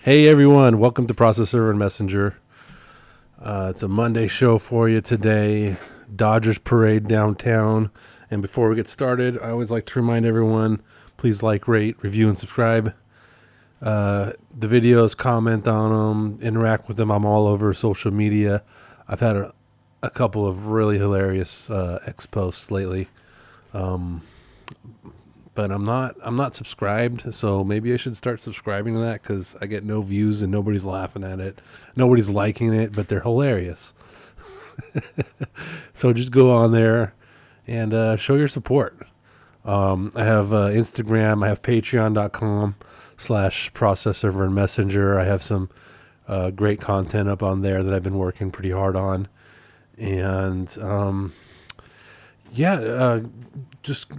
Hey everyone, welcome to Process Server and Messenger. It's a Monday show for you today. Dodgers parade downtown. And before we get started, I always like to remind everyone, please like, rate, review, and subscribe. The videos, comment on them, interact with them. I'm all over social media. I've had a couple of really hilarious X posts lately. But I'm not subscribed, so maybe I should start subscribing to that because I get no views and nobody's laughing at it. Nobody's liking it, but they're hilarious. So just go on there and show your support. I have Instagram. I have patreon.com/process server and messenger. I have some great content up on there that I've been working pretty hard on. And just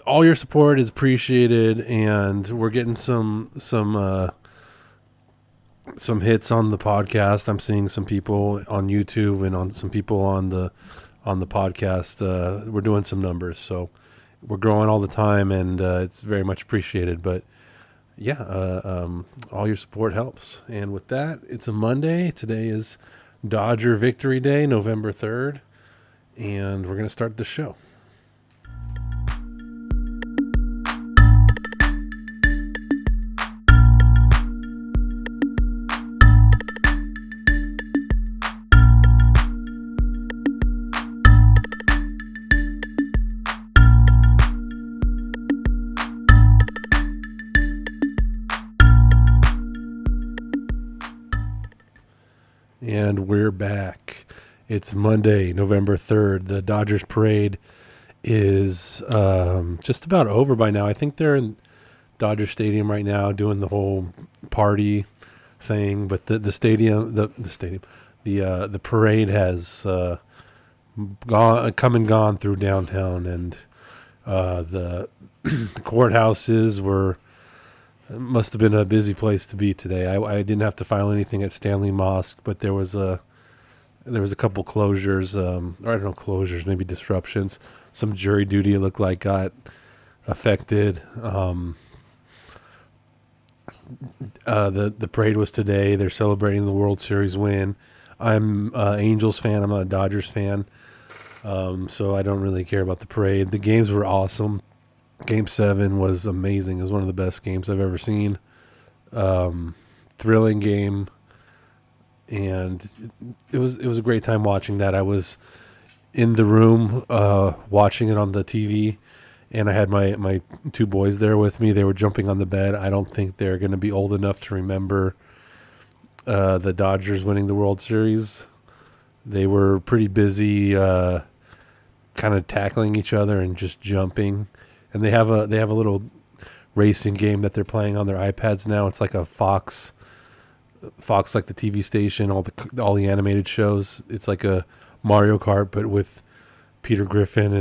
all your support is appreciated, and we're getting some hits on the podcast. I'm seeing some people on YouTube and on some people on the podcast. We're doing some numbers, so we're growing all the time, and it's very much appreciated. But all your support helps. And with that, it's a Monday. Today is Dodger Victory Day, November 3rd, and we're gonna start the show. And we're back. It's Monday, November 3rd. The Dodgers parade is just about over by now. I think they're in Dodger Stadium right now doing the whole party thing. But the parade has come and gone through downtown, and the courthouses it must have been a busy place to be today. I didn't have to file anything at Stanley Mosque, but there was a couple closures, closures, maybe disruptions. Some jury duty, it looked like, got affected. The parade was today. They're celebrating the World Series win. I'm an Angels fan. I'm not a Dodgers fan, so I don't really care about the parade. The games were awesome. Game 7 was amazing. It was one of the best games I've ever seen. Thrilling game, and it was a great time watching that. I was in the room watching it on the TV, and I had my two boys there with me. They were jumping on the bed. I don't think they're going to be old enough to remember the Dodgers winning the World Series. They were pretty busy kind of tackling each other and just jumping. And they have a little racing game that they're playing on their iPads now. It's like a Fox like the TV station, all the animated shows. It's like a Mario Kart, but with Peter Griffin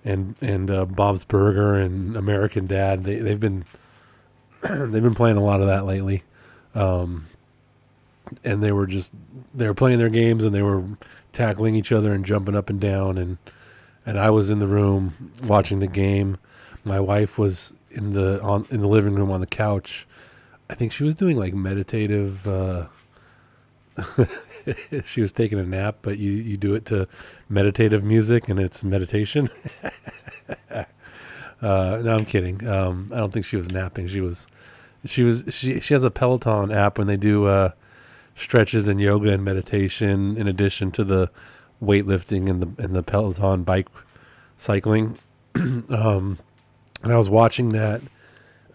and Bob's Burger and American Dad. They've been playing a lot of that lately, and they were playing their games, and they were tackling each other and jumping up and down, and I was in the room watching the game. My wife was in the living room on the couch. I think she was doing like meditative. She was taking a nap, but you do it to meditative music, and it's meditation. No, I'm kidding. I don't think she was napping. She has a Peloton app when they do stretches and yoga and meditation, in addition to the weightlifting and the Peloton bike cycling. And I was watching that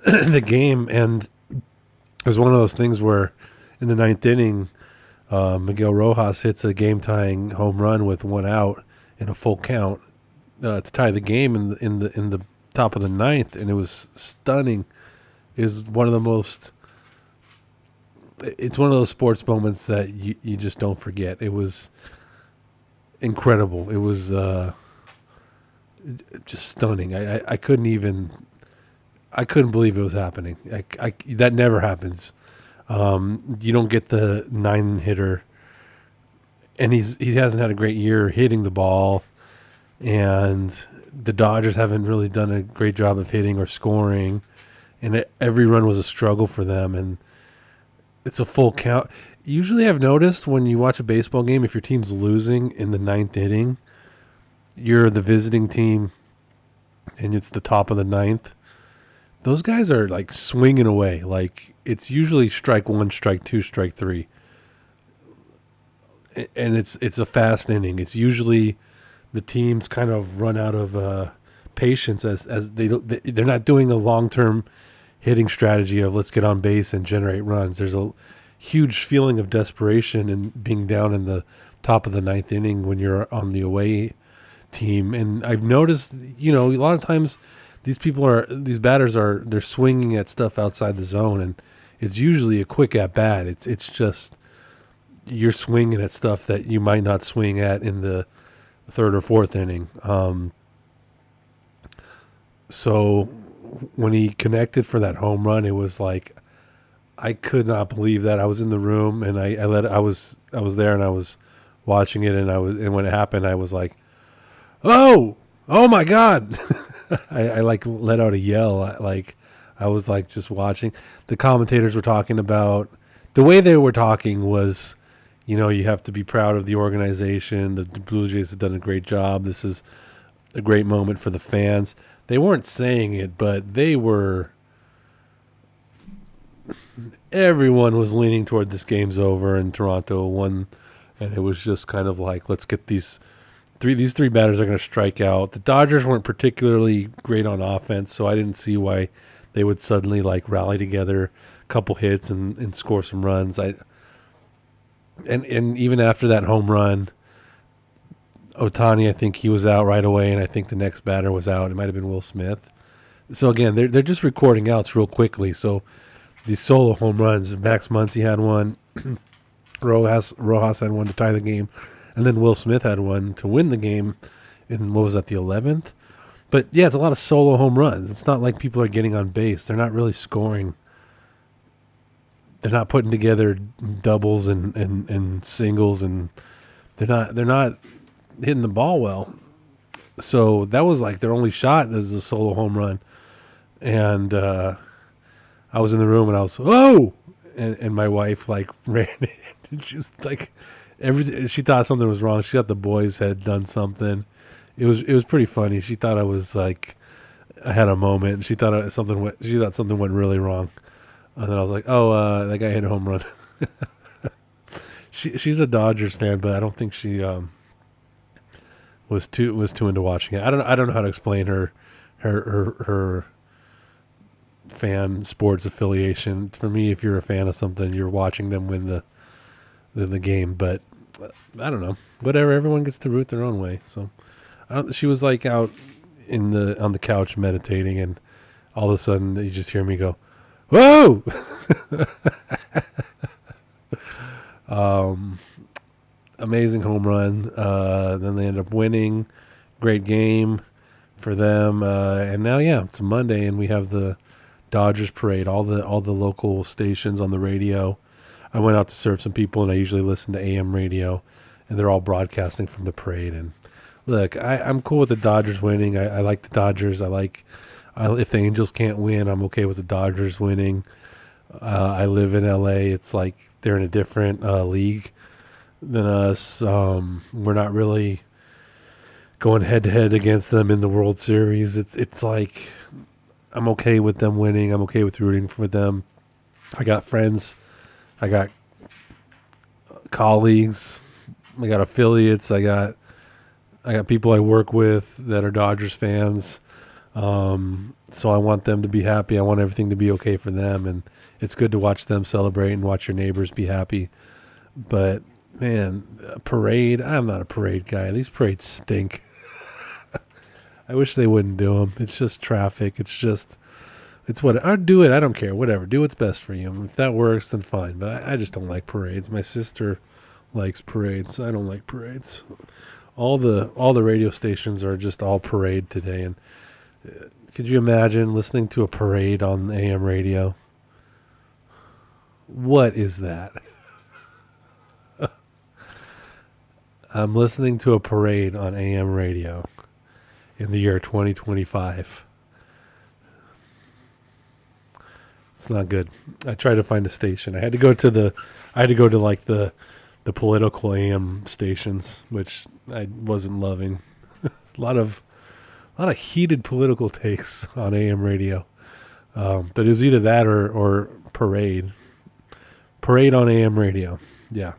the game, and it was one of those things where in the 9th inning, Miguel Rojas hits a game-tying home run with one out in a full count to tie the game in the top of the 9th, and it was stunning. It was one of the most. It's one of those sports moments that you just don't forget. It was incredible. It was just stunning. I couldn't believe it was happening. That never happens. You don't get the 9-hitter, and he hasn't had a great year hitting the ball, and the Dodgers haven't really done a great job of hitting or scoring. and every run was a struggle for them, and it's a full count. Usually, I've noticed when you watch a baseball game, if your team's losing in the ninth inning, you're the visiting team, and it's the top of the ninth. Those guys are like swinging away. Like it's usually strike one, strike two, strike three, and it's a fast inning. It's usually the teams kind of run out of patience as they're not doing a long term hitting strategy of let's get on base and generate runs. There's a huge feeling of desperation and being down in the top of the ninth inning when you're on the away team. And I've noticed, a lot of times these batters they're swinging at stuff outside the zone, and it's usually a quick at bat. It's just you're swinging at stuff that you might not swing at in the third or fourth inning. So when he connected for that home run, it was like I could not believe that. I was in the room and I was there and I was watching it, and when it happened I was like, oh my God. I like let out a yell. I was like just watching. The commentators were talking about the way they were talking was, you have to be proud of the organization. The Blue Jays have done a great job. This is a great moment for the fans. They weren't saying it, but everyone was leaning toward this game's over and Toronto won, and it was just kind of like, let's get these three batters are going to strike out. The Dodgers weren't particularly great on offense, so I didn't see why they would suddenly like rally together, a couple hits and score some runs. And even after that home run, Ohtani, I think he was out right away, and I think the next batter was out. It might have been Will Smith. So again, they're just recording outs real quickly. So these solo home runs, Max Muncy had one, Rojas had one to tie the game, and then Will Smith had one to win the game in, what was that, the 11th? But yeah, it's a lot of solo home runs. It's not like people are getting on base. They're not really scoring. They're not putting together doubles and singles, and they're not hitting the ball well. So that was like their only shot as a solo home run. And I was in the room and I was, whoa! And my wife like ran in and just like she thought something was wrong. She thought the boys had done something. It was pretty funny. She thought I was like, I had a moment. She thought something went really wrong. And then I was like, oh, that guy hit a home run. She's a Dodgers fan, but I don't think she was too into watching it. I don't know how to explain her fan sports affiliation. For me, if you're a fan of something, you're watching them win the game. But I don't know. Whatever. Everyone gets to root their own way. So she was like out on the couch meditating, and all of a sudden you just hear me go, whoa! Amazing home run. Then they end up winning. Great game for them. And now, yeah, it's Monday, and we have the Dodgers parade. All the local stations on the radio. I went out to serve some people, and I usually listen to AM radio, and they're all broadcasting from the parade. And look, I'm cool with the Dodgers winning. I like the Dodgers. If the Angels can't win, I'm okay with the Dodgers winning. I live in LA. It's like they're in a different league than us. We're not really going head to head against them in the World Series. It's like I'm okay with them winning. I'm okay with rooting for them. I got friends. I got colleagues. I got affiliates. I got people I work with that are Dodgers fans. So I want them to be happy. I want everything to be okay for them, and it's good to watch them celebrate and watch your neighbors be happy. But man, a parade, I'm not a parade guy. These parades stink. I wish they wouldn't do them. It's just traffic. It's what I'd do it. I don't care. Whatever. Do what's best for you. If that works, then fine. But I just don't like parades. My sister likes parades. I don't like parades. All the radio stations are just all parade today, and could you imagine listening to a parade on AM radio? What is that? I'm listening to a parade on AM radio in the year 2025. It's not good. I tried to find a station. I had to go to like the political AM stations, which I wasn't loving. A lot of heated political takes on AM radio. But it was either that or parade on AM radio. Yeah,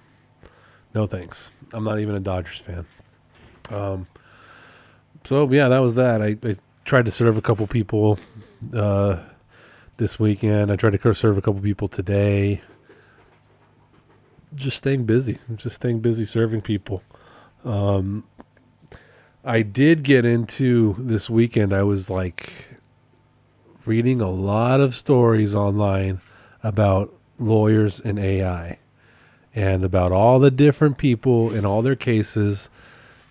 no thanks. I'm not even a Dodgers fan. Um, so yeah, that was that. I tried to serve a couple people uh, this weekend. I tried to serve a couple people today. Just staying busy serving people. Um, I did get into this weekend. I was like reading a lot of stories online about lawyers and AI and about all the different people in all their cases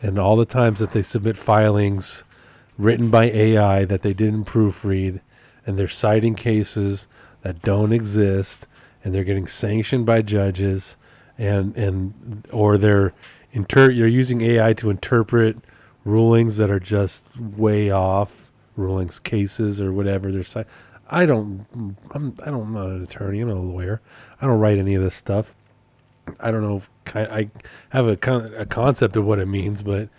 and all the times that they submit filings written by AI that they didn't proofread, and they're citing cases that don't exist, and they're getting sanctioned by judges, and or you're using AI to interpret rulings that are just way off, rulings, cases, or whatever they're citing. I'm not an attorney. I'm not a lawyer. I don't write any of this stuff. I don't know. I have a concept of what it means, but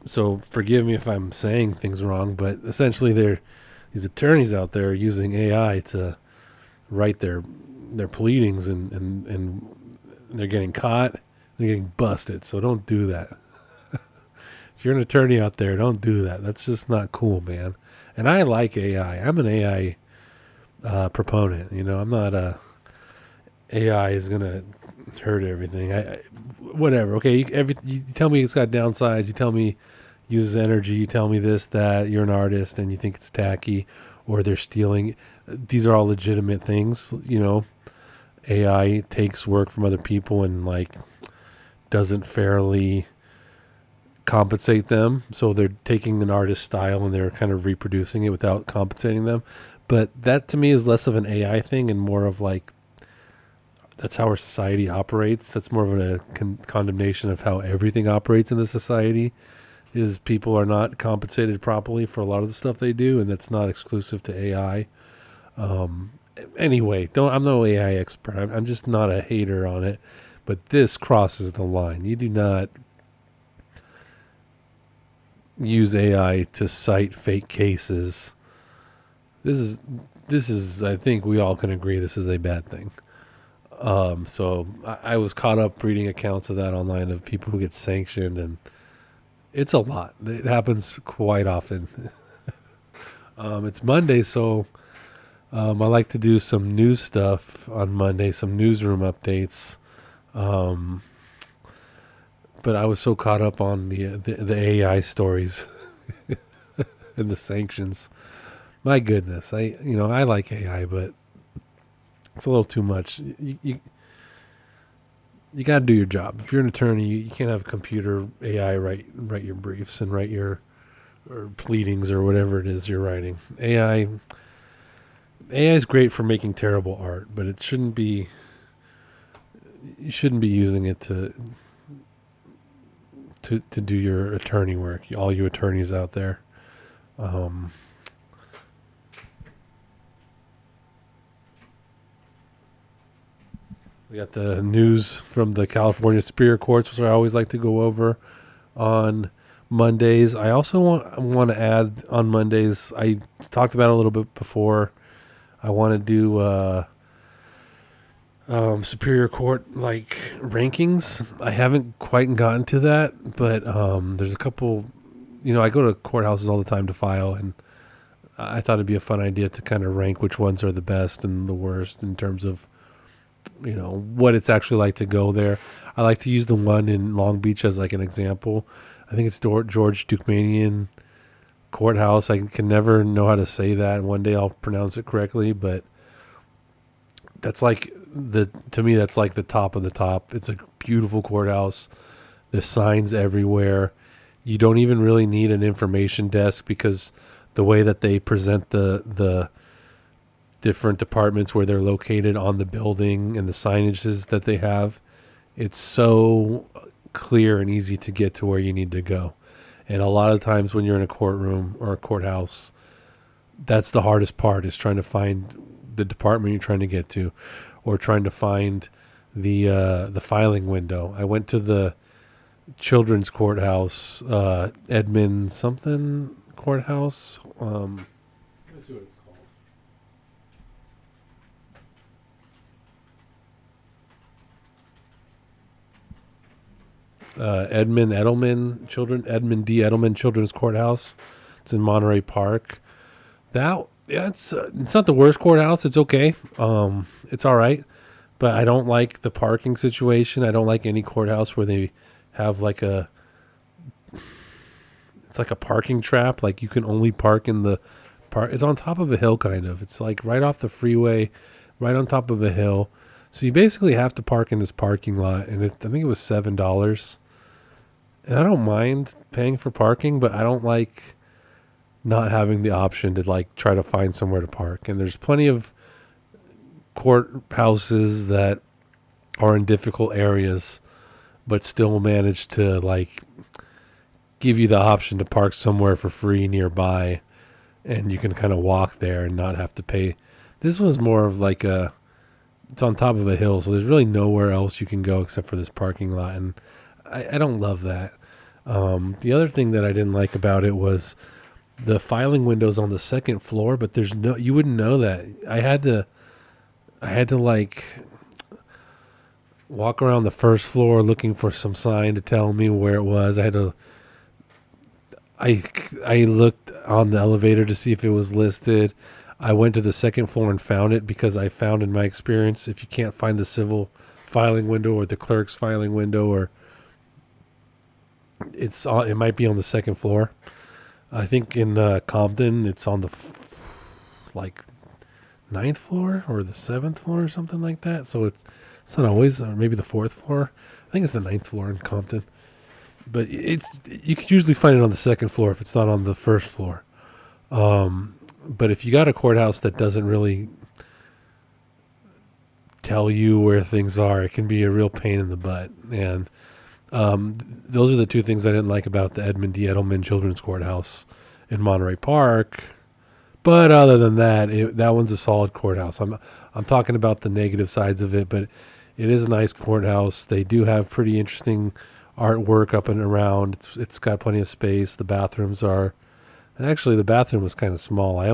so forgive me if I'm saying things wrong. But essentially, these attorneys out there using AI to write their pleadings, and they're getting caught. They're getting busted. So don't do that. If you're an attorney out there, don't do that. That's just not cool, man. And I like AI. I'm an AI proponent. I'm not a AI is gonna hurt everything. Whatever. Okay, you tell me it's got downsides. You tell me uses energy. You tell me this, that. You're an artist and you think it's tacky, or they're stealing. These are all legitimate things. AI takes work from other people and like doesn't fairly compensate them. So they're taking an artist's style and they're kind of reproducing it without compensating them. But that to me is less of an AI thing and more of like that's how our society operates. That's more of a condemnation of how everything operates in the society. Is people are not compensated properly for a lot of the stuff they do, and that's not exclusive to AI. Anyway, I'm no AI expert. I'm just not a hater on it. But this crosses the line. You do not use AI to cite fake cases. This is. I think we all can agree this is a bad thing. So I was caught up reading accounts of that online of people who get sanctioned, and it's a lot. It happens quite often. It's Monday, so I like to do some news stuff on Monday, some newsroom updates. But I was so caught up on the AI stories and the sanctions. My goodness, I like AI, but it's a little too much. You got to do your job. If you're an attorney, you can't have a computer AI write your briefs and write your or pleadings or whatever it is you're writing. AI is great for making terrible art, but it shouldn't be. You shouldn't be using it to do your attorney work. All you attorneys out there. We got the news from the California Superior Courts, which I always like to go over on Mondays. I also want to add on Mondays, I talked about it a little bit before, I want to do Superior Court like rankings. I haven't quite gotten to that, but there's a couple, I go to courthouses all the time to file, and I thought it'd be a fun idea to kind of rank which ones are the best and the worst in terms of what it's actually like to go there. I like to use the one in Long Beach as like an example. I think it's George Dukmanian Courthouse. I can never know how to say that. One day I'll pronounce it correctly, but that's like to me that's like the top of the top. It's a beautiful courthouse. There's signs everywhere. You don't even really need an information desk because the way that they present the different departments where they're located on the building and the signages that they have, it's so clear and easy to get to where you need to go. And a lot of times when you're in a courtroom or a courthouse, that's the hardest part, is trying to find the department you're trying to get to, or trying to find the filing window. I went to the children's courthouse, Edmond something courthouse. Let me see what it's called. Edmund D. Edelman Children's Courthouse. It's in Monterey Park. It's not the worst courthouse. It's okay. It's all right, but I don't like the parking situation. I don't like any courthouse where they have it's like a parking trap. Like you can only park in the park. It's on top of a hill, kind of. It's like right off the freeway, right on top of a hill. So you basically have to park in this parking lot, and I think it was $7. And I don't mind paying for parking, but I don't like not having the option to like try to find somewhere to park. And there's plenty of courthouses that are in difficult areas, but still manage to like give you the option to park somewhere for free nearby, and you can kind of walk there and not have to pay. This was more of like it's on top of a hill, so there's really nowhere else you can go except for this parking lot, and I don't love that. The other thing that I didn't like about it was the filing windows on the second floor, but you wouldn't know that. I had to like walk around the first floor looking for some sign to tell me where it was. I looked on the elevator to see if it was listed. I went to the second floor and found it, because I found in my experience, if you can't find the civil filing window or the clerk's filing window, or it might be on the second floor. I think in Compton, it's on the like ninth floor or the seventh floor or something like that. So it's not always, or maybe the fourth floor. I think it's the ninth floor in Compton. But you could usually find it on the second floor if it's not on the first floor. But if you got a courthouse that doesn't really tell you where things are, it can be a real pain in the butt. And those are the two things I didn't like about the Edmund D. Edelman Children's Courthouse in Monterey Park. But other than that, that one's a solid courthouse. I'm talking about the negative sides of it, but it is a nice courthouse. They do have pretty interesting artwork up and around. It's got plenty of space. The bathrooms are... Actually, the bathroom was kind of small. I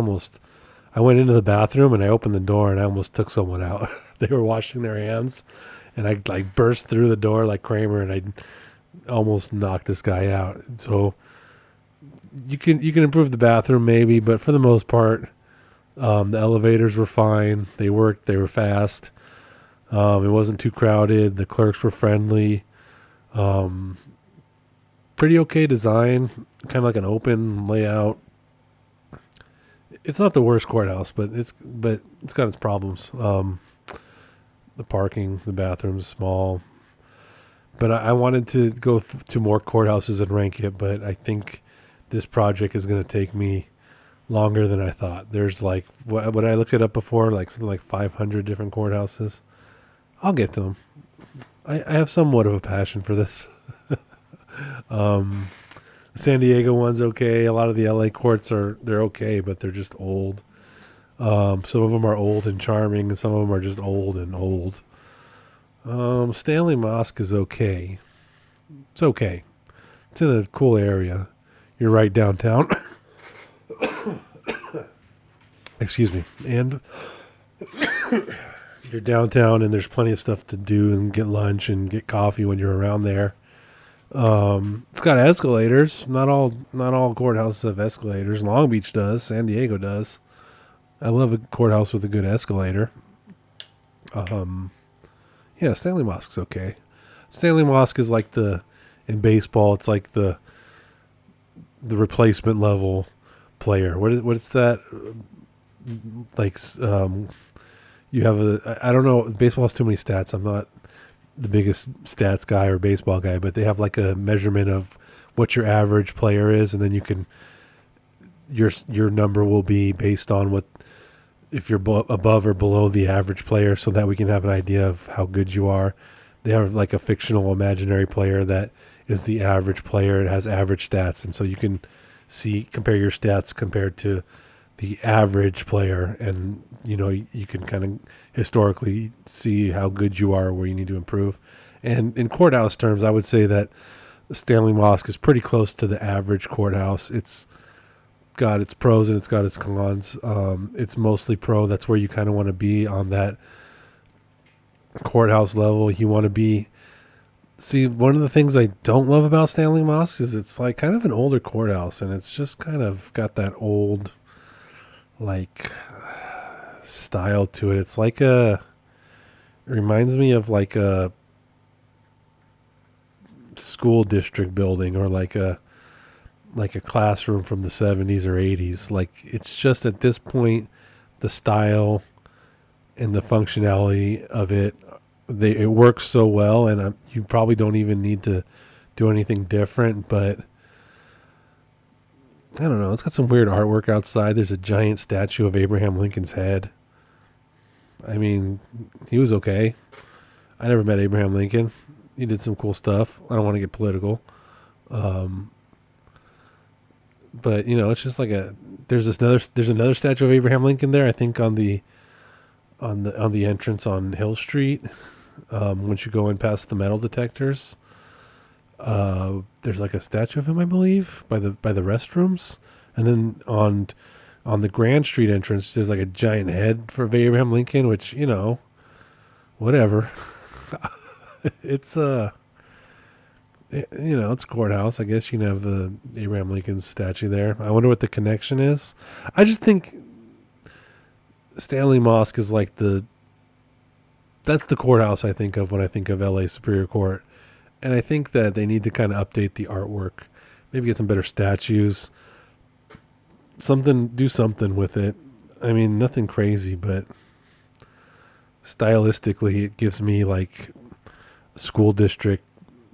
went into the bathroom and I opened the door and I almost took someone out. They were washing their hands, and I like burst through the door like Kramer, and I almost knocked this guy out. So you can improve the bathroom maybe, but for the most part, the elevators were fine. They worked. They were fast. It wasn't too crowded. The clerks were friendly. Pretty okay design, kind of like an open layout. It's not the worst courthouse, but it's got its problems. The parking, the bathrooms, small. But I wanted to go to more courthouses and rank it, but I think this project is going to take me longer than I thought. There's like, what I looked it up before, like something like 500 different courthouses. I'll get to them. I have somewhat of a passion for this. San Diego one's okay. A lot of the LA courts they're okay, but they're just old. Some of them are old and charming, and some of them are just old and old. Stanley Mosque is okay. It's okay. It's in a cool area. You're right downtown. Excuse me. And you're downtown, and there's plenty of stuff to do and get lunch and get coffee when you're around there. It's got escalators. Not all courthouses have escalators. Long Beach does. San Diego does. I love a courthouse with a good escalator. Yeah, Stanley Mosque's okay. Stanley Mosque is like in baseball, it's like the replacement level player. What is that? Like, you have I don't know. Baseball has too many stats. I'm not the biggest stats guy or baseball guy, but they have like a measurement of what your average player is, and then you can your number will be based on what, if you're above or below the average player, so that we can have an idea of how good you are. They have like a fictional imaginary player that is the average player. It has average stats, and so you can compare your stats compared to the average player, and you can kind of historically see how good you are, where you need to improve. And in courthouse terms, I would say that Stanley Mosque is pretty close to the average courthouse. It's got its pros and it's got its cons. It's mostly pro. That's where you kind of want to be on that courthouse level. You want to be. See, one of the things I don't love about Stanley Mosque is it's like kind of an older courthouse, and it's just kind of got that old, like, style to it. It's like it reminds me of like a school district building, or like a classroom from the 70s or 80s. Like, it's just at this point, the style and the functionality of it, it works so well, and you probably don't even need to do anything different. But I don't know, it's got some weird artwork outside. There's a giant statue of Abraham Lincoln's head. I mean, he was okay. I never met Abraham Lincoln. He did some cool stuff. I don't want to get political. But it's just like there's another statue of Abraham Lincoln there, I think, on the entrance on Hill Street. Once you go in past the metal detectors, there's like a statue of him, I believe, by the restrooms. And then on the Grand Street entrance, there's like a giant head for Abraham Lincoln, which, whatever. It's it's a courthouse. I guess you can have the Abraham Lincoln statue there. I wonder what the connection is. I just think Stanley Mosque is like that's the courthouse I think of when I think of LA Superior Court. And I think that they need to kind of update the artwork. Maybe get some better statues. Do something with it. I mean, nothing crazy, but stylistically it gives me like school district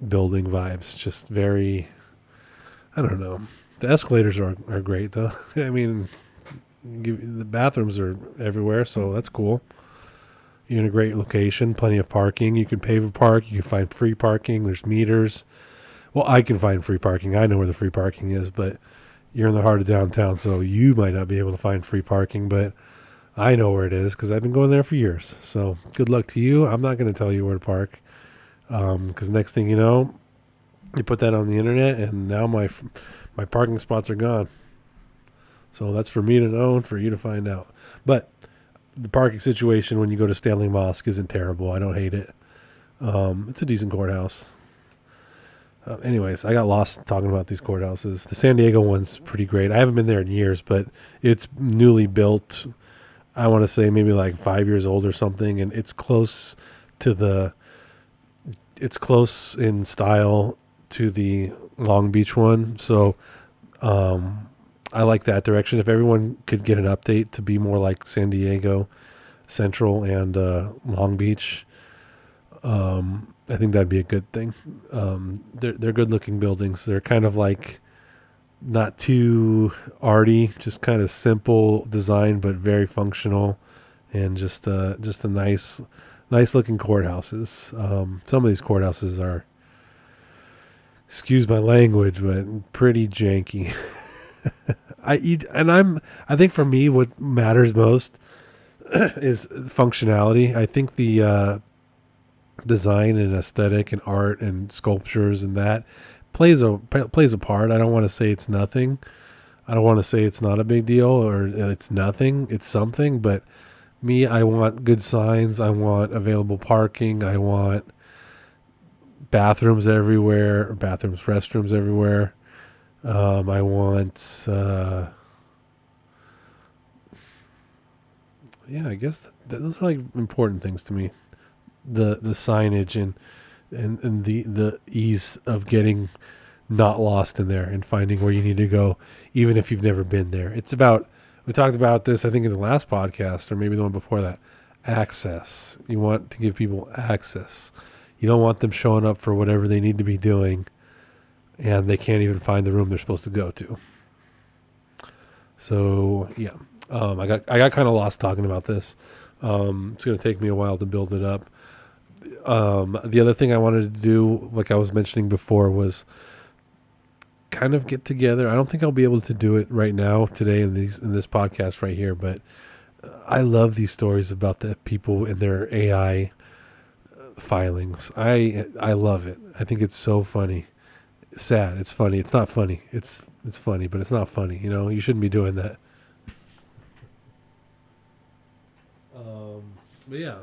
building vibes. Just very, I don't know. The escalators are great though. I mean, the bathrooms are everywhere, so that's cool. You're in a great location, plenty of parking. You can pay for park. You can find free parking. There's meters. Well, I can find free parking. I know where the free parking is, but you're in the heart of downtown, so you might not be able to find free parking, but I know where it is because I've been going there for years. So good luck to you. I'm not going to tell you where to park, because next thing you know, you put that on the internet, and now my parking spots are gone. So that's for me to know and for you to find out. But the parking situation when you go to Stanley Mosque isn't terrible. I don't hate it. It's a decent courthouse. Anyways, I got lost talking about these courthouses. The San Diego one's pretty great. I haven't been there in years, but it's newly built. I want to say maybe like 5 years old or something, and it's close in style to the Long Beach one. So I like that direction. If everyone could get an update to be more like San Diego Central and Long Beach, I think that'd be a good thing. They're good looking buildings. They're kind of like not too arty, just kind of simple design, but very functional, and just a nice looking courthouses. Some of these courthouses are, excuse my language, but pretty janky. I think for me, what matters most is functionality. I think the design and aesthetic and art and sculptures and that plays a part. I don't want to say it's nothing. I don't want to say it's not a big deal or it's nothing. It's something. But me, I want good signs. I want available parking. I want bathrooms everywhere. Restrooms everywhere. I want, I guess those are like important things to me. The signage and the ease of getting not lost in there and finding where you need to go, even if you've never been there. We talked about this, I think, in the last podcast or maybe the one before that. Access. You want to give people access. You don't want them showing up for whatever they need to be doing and they can't even find the room they're supposed to go to. So yeah, I got kind of lost talking about this. It's going to take me a while to build it up. The other thing I wanted to do, like I was mentioning before, was kind of get together. I don't think I'll be able to do it right now today in this podcast right here, but I love these stories about the people and their AI filings. I love it. I think it's so funny. Sad. It's funny. It's not funny. It's funny, but it's not funny. You shouldn't be doing that. But yeah.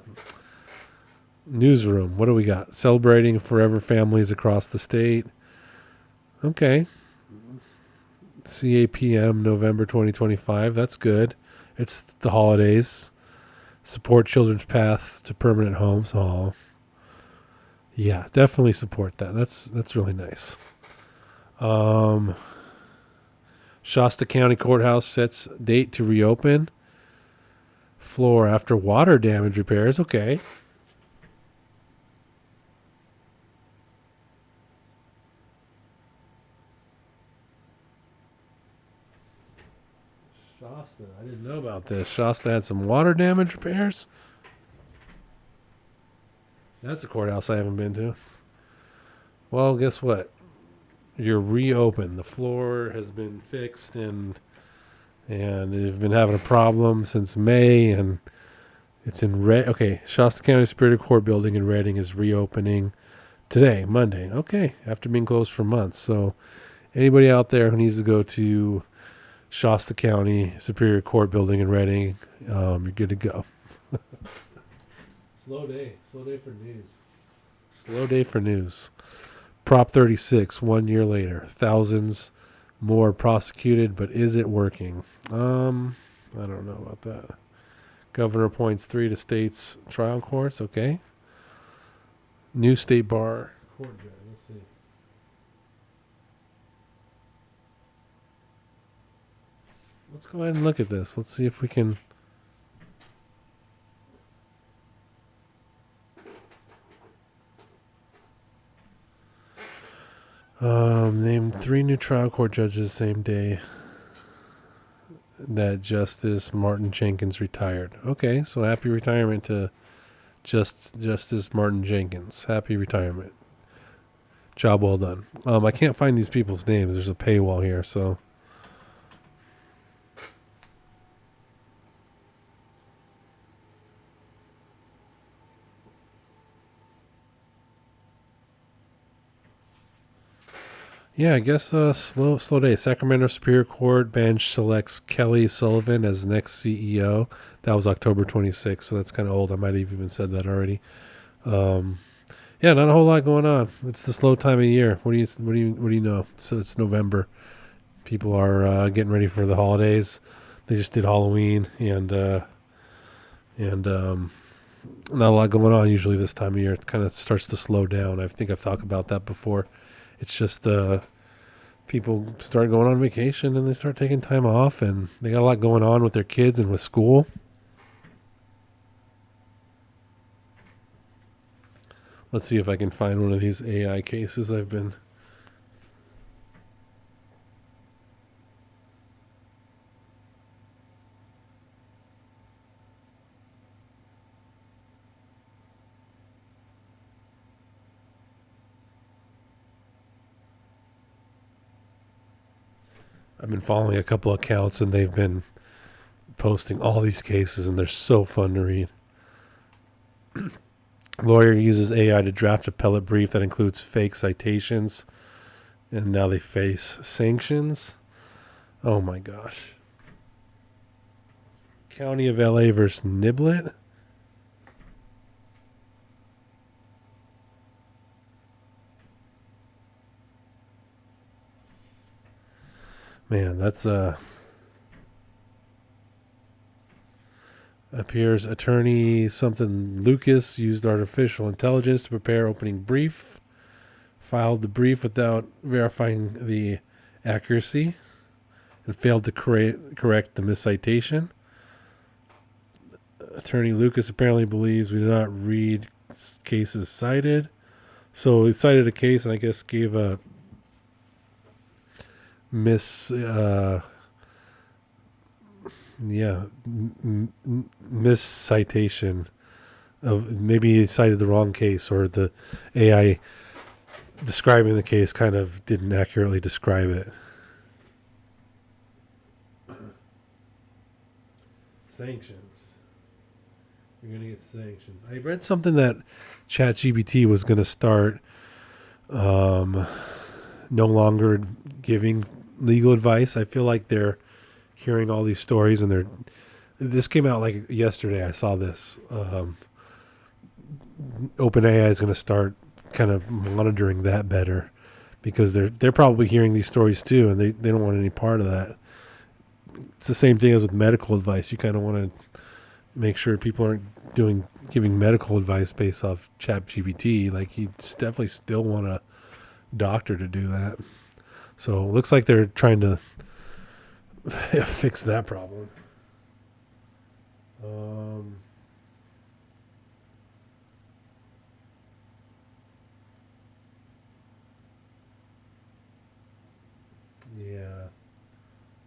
Newsroom. What do we got? Celebrating forever families across the state. Okay. CAPM November 2025. That's good. It's the holidays. Support children's paths to permanent homes. Oh, yeah, definitely support that. That's really nice. Shasta County Courthouse sets date to reopen. Floor after water damage repairs. Okay. Shasta, I didn't know about this. Shasta had some water damage repairs. That's a courthouse I haven't been to. Well, guess what? You're reopened. The floor has been fixed, and they've been having a problem since May, and it's in Red. Okay, Shasta County Superior Court building in Reading is reopening today, Monday. Okay, after being closed for months. So anybody out there who needs to go to Shasta County Superior Court building in Reading, you're good to go. Slow day for news. Slow day for news. Prop 36, 1 year later. Thousands more prosecuted, but is it working? I don't know about that. Governor appoints 3 to states' trial courts. Okay. New state bar court judge. Let's see. Let's go ahead and look at this. Let's see if we can. Named 3 new trial court judges same day that Justice Martin Jenkins retired. Okay, so happy retirement to Justice Martin Jenkins. Happy retirement. Job well done. I can't find these people's names. There's a paywall here, so. Yeah, I guess slow day. Sacramento Superior Court bench selects Kelly Sullivan as next CEO. That was October 26th, so that's kind of old. I might have even said that already. Yeah, not a whole lot going on. It's the slow time of year. What do you know? So it's November. People are getting ready for the holidays. They just did Halloween, and not a lot going on usually this time of year. It kind of starts to slow down. I think I've talked about that before. It's just people start going on vacation and they start taking time off, and they got a lot going on with their kids and with school. Let's see if I can find one of these AI cases I've been. I've been following a couple accounts, and they've been posting all these cases, and they're so fun to read. Lawyer uses AI to draft appellate brief that includes fake citations, and now they face sanctions. Oh my gosh. County of LA versus Niblet. Man, that's appears attorney something Lucas used artificial intelligence to prepare opening brief, filed the brief without verifying the accuracy, and failed to correct the miscitation. Attorney Lucas apparently believes we do not read cases cited. So he cited a case and I guess gave a miscitation of, maybe he cited the wrong case, or the AI describing the case kind of didn't accurately describe it. Sanctions. You're gonna get sanctions. I read something that ChatGPT was gonna start um, no longer giving legal advice. I feel like they're hearing all these stories, and they're. This came out like yesterday. I saw this. OpenAI is going to start kind of monitoring that better, because they're probably hearing these stories too, and they don't want any part of that. It's the same thing as with medical advice. You kind of want to make sure people aren't giving medical advice based off ChatGPT. Like, you definitely still want a doctor to do that. So it looks like they're trying to fix that problem. Yeah,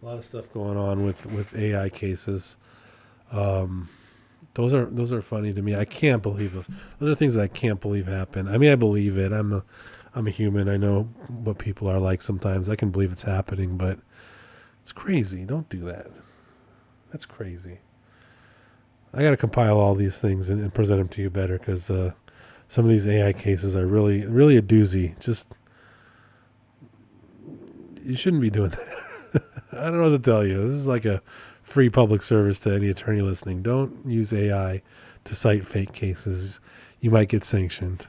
a lot of stuff going on with AI cases. Um, those are funny to me. I can't believe those. Those are things that I can't believe happen. I mean, I believe it. I'm a human. I know what people are like sometimes. I can believe it's happening, but it's crazy. Don't do that. That's crazy. I got to compile all these things and present them to you better, because some of these AI cases are really, really a doozy. Just, you shouldn't be doing that. I don't know what to tell you. This is like a free public service to any attorney listening. Don't use AI to cite fake cases. You might get sanctioned.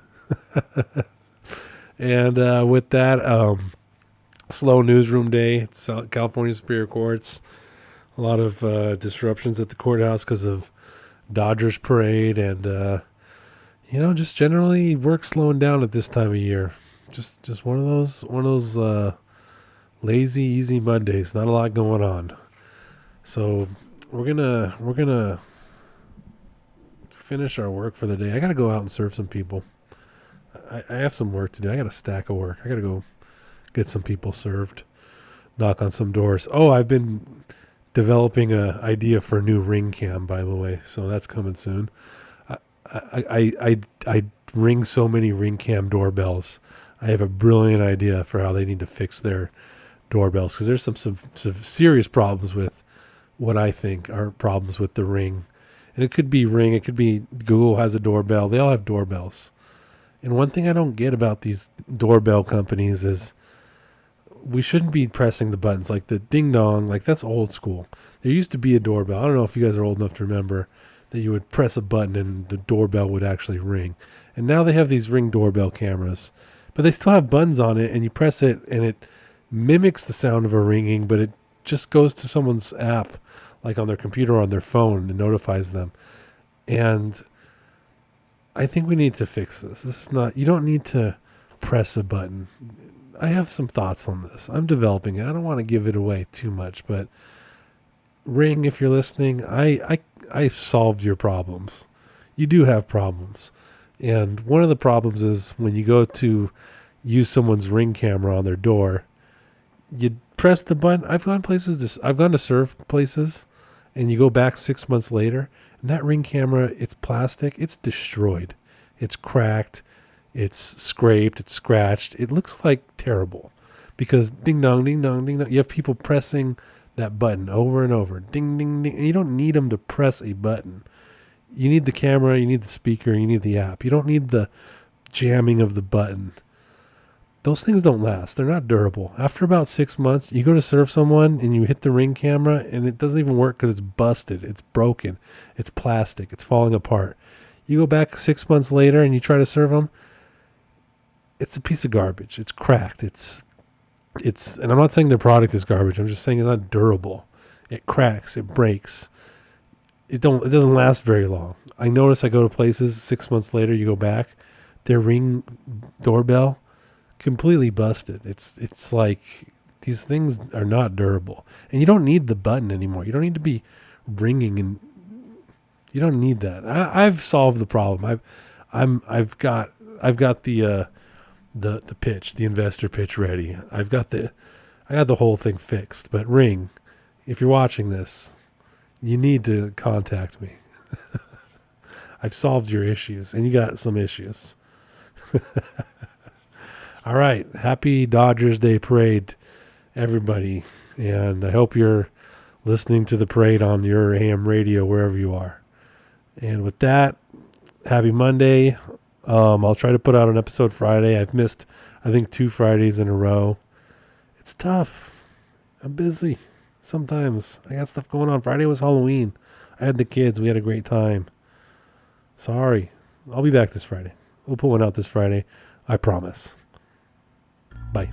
And with that, slow newsroom day. It's California Superior Courts. A lot of disruptions at the courthouse because of Dodgers parade, and just generally work slowing down at this time of year. Just one of those lazy, easy Mondays. Not a lot going on. So we're gonna finish our work for the day. I gotta go out and serve some people. I have some work to do. I got a stack of work. I gotta go get some people served. Knock on some doors. Oh, I've been developing a idea for a new ring cam, by the way. So that's coming soon. I ring so many ring cam doorbells. I have a brilliant idea for how they need to fix their doorbells, because there's some serious problems with what I think are problems with the Ring. And it could be Ring, it could be Google has a doorbell. They all have doorbells. And one thing I don't get about these doorbell companies is we shouldn't be pressing the buttons like the ding dong. Like, that's old school. There used to be a doorbell. I don't know if you guys are old enough to remember that you would press a button and the doorbell would actually ring. And now they have these Ring doorbell cameras, but they still have buttons on it, and you press it and it mimics the sound of a ringing, but it just goes to someone's app, like on their computer or on their phone, and notifies them. And I think we need to fix this. This is not, you don't need to press a button. I have some thoughts on this. I'm developing it. I don't want to give it away too much, but Ring, if you're listening, I solved your problems. You do have problems. And one of the problems is when you go to use someone's Ring camera on their door, you press the button. I've gone to serve places, and you go back 6 months later, and that Ring camera, it's plastic, it's destroyed, it's cracked, it's scraped, it's scratched. It looks like terrible, because ding dong, ding dong, ding dong. You have people pressing that button over and over, ding ding ding. And you don't need them to press a button. You need the camera, you need the speaker, you need the app. You don't need the jamming of the button. Those things don't last. They're not durable. After about 6 months, you go to serve someone and you hit the Ring camera and it doesn't even work because it's busted. It's broken. It's plastic. It's falling apart. You go back 6 months later and you try to serve them. It's a piece of garbage. It's cracked. It's, and I'm not saying their product is garbage. I'm just saying it's not durable. It cracks. It breaks. It doesn't last very long. I notice I go to places 6 months later, you go back, their Ring doorbell, completely busted. It's like these things are not durable, and you don't need the button anymore. You don't need to be ringing, and you don't need that. I've solved the problem. I've got the pitch, the investor pitch ready. I got the whole thing fixed. But Ring, if you're watching this, you need to contact me. I've solved your issues, and you got some issues. All right. Happy Dodgers Day parade, everybody. And I hope you're listening to the parade on your AM radio wherever you are. And with that, happy Monday. I'll try to put out an episode Friday. I've missed, I think, 2 Fridays in a row. It's tough. I'm busy. Sometimes I got stuff going on. Friday was Halloween. I had the kids. We had a great time. Sorry. I'll be back this Friday. We'll put one out this Friday. I promise. Bye.